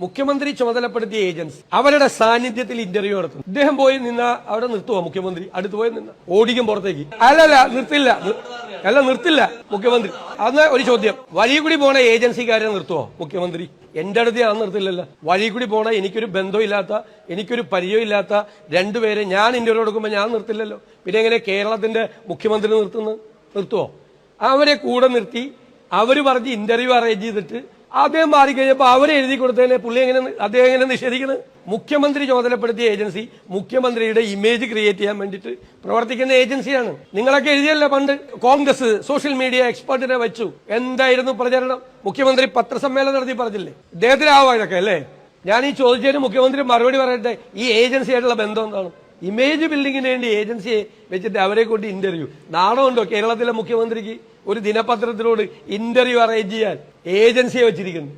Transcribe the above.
മുഖ്യമന്ത്രി ചുമതലപ്പെടുത്തിയ ഏജൻസി അവരുടെ സാന്നിധ്യത്തിൽ ഇന്റർവ്യൂ നടത്തുന്നു. ഇദ്ദേഹം പോയി നിന്ന അവിടെ നിർത്തുവോ മുഖ്യമന്ത്രി? അടുത്ത് പോയി നിന്ന ഓടിക്കും പുറത്തേക്ക്? അല്ലല്ല, നിർത്തില്ല മുഖ്യമന്ത്രി. അന്ന് ഒരു ചോദ്യം, വഴി കൂടി പോണ ഏജൻസിക്കാരെ നിർത്തുവോ മുഖ്യമന്ത്രി? എന്റെ അടുത്ത് ഞാൻ നിർത്തില്ലല്ലോ. വഴി കൂടി പോണ എനിക്കൊരു ബന്ധമില്ലാത്ത, എനിക്കൊരു പരിചയമില്ലാത്ത രണ്ടുപേരെ ഞാൻ ഇന്റർവ്യൂ കൊടുക്കുമ്പോൾ ഞാൻ നിർത്തില്ലല്ലോ. പിന്നെ എങ്ങനെ കേരളത്തിന്റെ മുഖ്യമന്ത്രി നിർത്തുവോ? അവരെ കൂടെ നിർത്തി അവര് പറഞ്ഞ് ഇന്റർവ്യൂ അറേഞ്ച് ചെയ്തിട്ട് അദ്ദേഹം മാറിക്കഴിഞ്ഞപ്പോൾ അവരെ എഴുതി കൊടുത്തതിനെ അദ്ദേഹം എങ്ങനെ നിഷേധിക്കുന്നത്? മുഖ്യമന്ത്രി ചുമതലപ്പെടുത്തിയ ഏജൻസി മുഖ്യമന്ത്രിയുടെ ഇമേജ് ക്രിയേറ്റ് ചെയ്യാൻ വേണ്ടിയിട്ട് പ്രവർത്തിക്കുന്ന ഏജൻസിയാണ്. നിങ്ങളൊക്കെ എഴുതിയല്ലോ പണ്ട്. കോൺഗ്രസ് സോഷ്യൽ മീഡിയ എക്സ്പെർട്ടിനെ വെച്ചു. എന്തായിരുന്നു പ്രചരണം? മുഖ്യമന്ത്രി പത്രസമ്മേളനം നടത്തി പറഞ്ഞില്ലേ? ഇദ്ദേഹത്തിനാവോ ഇതൊക്കെ അല്ലേ? ഞാൻ ഈ ചോദിച്ചതിന് മുഖ്യമന്ത്രി മറുപടി പറയട്ടെ. ഈ ഏജൻസിയായിട്ടുള്ള ബന്ധം എന്താണ്? ഇമേജ് ബിൽഡിങ്ങിന് വേണ്ടി ഏജൻസിയെ വെച്ചിട്ട് അവരെ കൊണ്ട് ഇന്റർവ്യൂ. നാണമുണ്ടോ കേരളത്തിലെ മുഖ്യമന്ത്രിക്ക് ഒരു ദിനപത്രത്തിനോട് ഇന്റർവ്യൂ അറേഞ്ച് ചെയ്യാൻ ഏജൻസിയെ വെച്ചിരിക്കുന്നു?